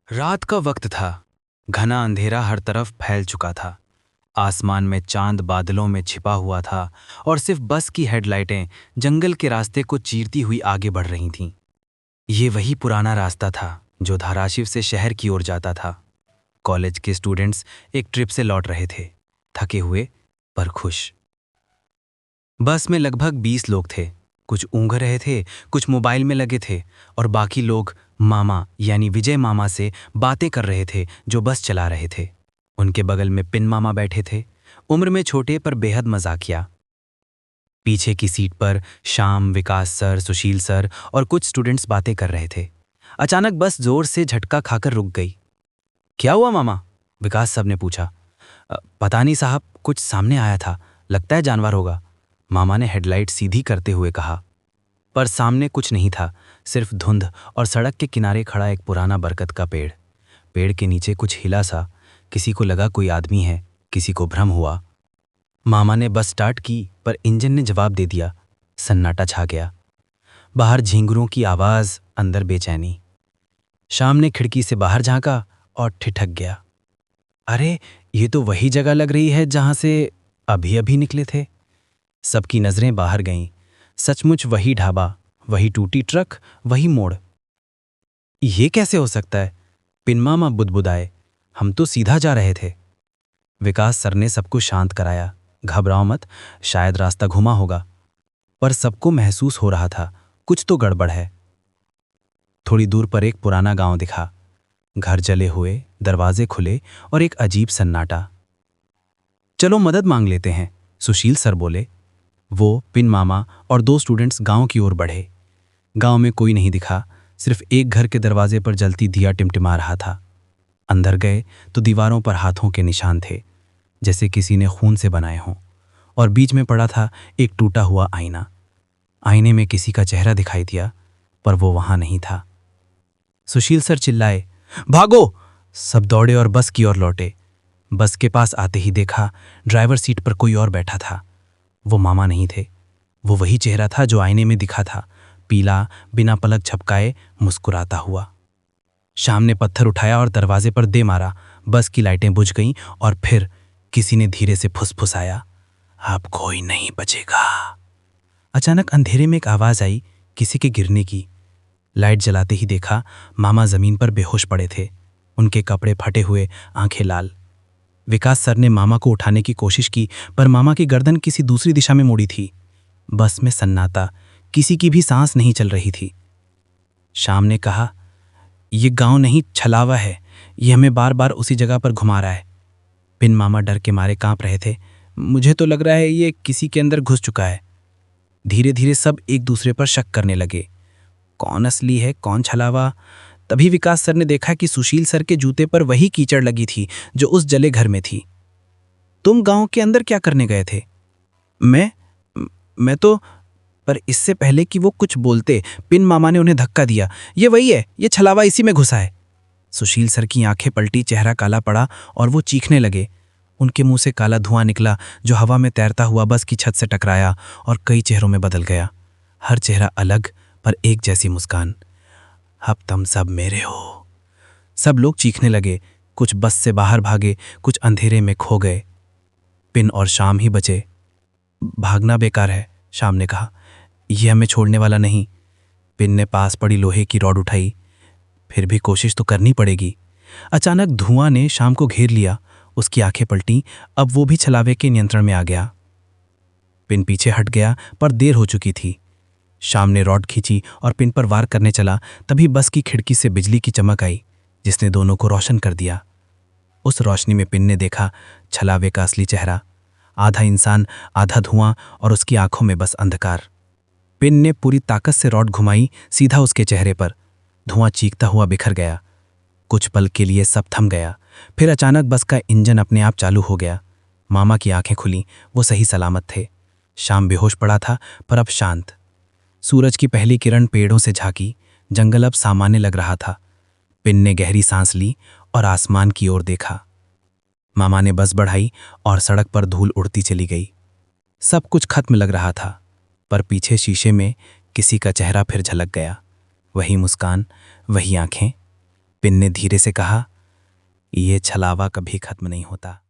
रात का वक्त था। घना अंधेरा हर तरफ फैल चुका था। आसमान में चांद बादलों में छिपा हुआ था और सिर्फ बस की हेडलाइटें जंगल के रास्ते को चीरती हुई आगे बढ़ रही थीं। ये वही पुराना रास्ता था जो धाराशिव से शहर की ओर जाता था। कॉलेज के स्टूडेंट्स एक ट्रिप से लौट रहे थे, थके हुए पर खुश। बस में लगभग 20 लोग थे। कुछ ऊँघ रहे थे, कुछ मोबाइल में लगे थे और बाकी लोग मामा यानी विजय मामा से बातें कर रहे थे जो बस चला रहे थे। उनके बगल में पिन मामा बैठे थे, उम्र में छोटे पर बेहद मजाकिया। पीछे की सीट पर श्याम, विकास सर, सुशील सर और कुछ स्टूडेंट्स बातें कर रहे थे। अचानक बस जोर से झटका खाकर रुक गई। क्या हुआ मामा? विकास सब ने पूछा। पता नहीं साहब, कुछ सामने आया था, लगता है जानवर होगा, मामा ने हेडलाइट सीधी करते हुए कहा। पर सामने कुछ नहीं था, सिर्फ धुंध और सड़क के किनारे खड़ा एक पुराना बरगद का पेड़। पेड़ के नीचे कुछ हिला सा। किसी को लगा कोई आदमी है, किसी को भ्रम हुआ। मामा ने बस स्टार्ट की पर इंजन ने जवाब दे दिया। सन्नाटा छा गया। बाहर झींगुरों की आवाज, अंदर बेचैनी। शाम ने खिड़की से बाहर झांका और ठिठक गया। अरे, ये तो वही जगह लग रही है जहां से अभी अभी निकले थे। सबकी नजरें बाहर गईं। सचमुच वही ढाबा, वही टूटी ट्रक, वही मोड़। ये कैसे हो सकता है? पिनमामा बुदबुदाए। हम तो सीधा जा रहे थे। विकास सर ने सबको शांत कराया। घबराओ मत, शायद रास्ता घुमा होगा। पर सबको महसूस हो रहा था कुछ तो गड़बड़ है। थोड़ी दूर पर एक पुराना गांव दिखा। घर जले हुए, दरवाजे खुले और एक अजीब सन्नाटा। चलो मदद मांग लेते हैं, सुशील सर बोले। वो, पिन मामा और 2 स्टूडेंट्स गांव की ओर बढ़े। गांव में कोई नहीं दिखा, सिर्फ एक घर के दरवाजे पर जलती दिया टिमटिमा रहा था। अंदर गए तो दीवारों पर हाथों के निशान थे, जैसे किसी ने खून से बनाए हों। और बीच में पड़ा था एक टूटा हुआ आईना। आईने में किसी का चेहरा दिखाई दिया, पर वो वहां नहीं था। सुशील सर चिल्लाए, भागो! सब दौड़े और बस की ओर लौटे। बस के पास आते ही देखा ड्राइवर सीट पर कोई और बैठा था। वो मामा नहीं थे, वो वही चेहरा था जो आईने में दिखा था, पीला, बिना पलक झपकाए, मुस्कुराता हुआ। शाम ने पत्थर उठाया और दरवाजे पर दे मारा। बस की लाइटें बुझ गईं और फिर किसी ने धीरे से फुसफुसाया, अब कोई नहीं बचेगा। अचानक अंधेरे में एक आवाज आई, किसी के गिरने की। लाइट जलाते ही देखा मामा जमीन पर बेहोश पड़े थे, उनके कपड़े फटे हुए, आंखें लाल। विकास सर ने मामा को उठाने की कोशिश की, पर मामा की गर्दन किसी दूसरी दिशा में मुड़ी थी। बस में सन्नाटा, किसी की भी सांस नहीं चल रही थी। शाम ने कहा, ये गांव नहीं, छलावा है। ये हमें बार बार उसी जगह पर घुमा रहा है। पिन मामा डर के मारे कांप रहे थे। मुझे तो लग रहा है ये किसी के अंदर घुस चुका है। धीरे धीरे सब एक दूसरे पर शक करने लगे, कौन असली है, कौन छलावा। तभी विकास सर ने देखा कि सुशील सर के जूते पर वही कीचड़ लगी थी जो उस जले घर में थी। तुम गांव के अंदर क्या करने गए थे? मैं तो। पर इससे पहले कि वो कुछ बोलते, पिन मामा ने उन्हें धक्का दिया। ये वही है, ये छलावा इसी में घुसा है। सुशील सर की आंखें पलटी, चेहरा काला पड़ा और वो चीखने लगे। उनके मुंह से काला धुआं निकला जो हवा में तैरता हुआ बस की छत से टकराया और कई चेहरों में बदल गया। हर चेहरा अलग, पर एक जैसी मुस्कान। अब तुम सब मेरे हो। सब लोग चीखने लगे। कुछ बस से बाहर भागे, कुछ अंधेरे में खो गए। पिन और शाम ही बचे। भागना बेकार है, शाम ने कहा, यह हमें छोड़ने वाला नहीं। पिन ने पास पड़ी लोहे की रॉड उठाई, फिर भी कोशिश तो करनी पड़ेगी। अचानक धुआं ने शाम को घेर लिया, उसकी आंखें पलटी। अब वो भी छलावे के नियंत्रण में आ गया। पिन पीछे हट गया, पर देर हो चुकी थी। शाम ने रॉड खींची और पिन पर वार करने चला, तभी बस की खिड़की से बिजली की चमक आई जिसने दोनों को रोशन कर दिया। उस रोशनी में पिन ने देखा छलावे का असली चेहरा, आधा इंसान, आधा धुआं और उसकी आंखों में बस अंधकार। पिन ने पूरी ताकत से रॉड घुमाई, सीधा उसके चेहरे पर। धुआं चीखता हुआ बिखर गया। कुछ पल के लिए सब थम गया। फिर अचानक बस का इंजन अपने आप चालू हो गया। मामा की आंखें खुली, वो सही सलामत थे। शाम बेहोश पड़ा था, पर अब शांत। सूरज की पहली किरण पेड़ों से झांकी, जंगल अब सामान्य लग रहा था। पिन ने गहरी सांस ली और आसमान की ओर देखा। मामा ने बस बढ़ाई और सड़क पर धूल उड़ती चली गई। सब कुछ खत्म लग रहा था, पर पीछे शीशे में किसी का चेहरा फिर झलक गया। वही मुस्कान, वही आंखें, पिन ने धीरे से कहा, ये छलावा कभी खत्म नहीं होता।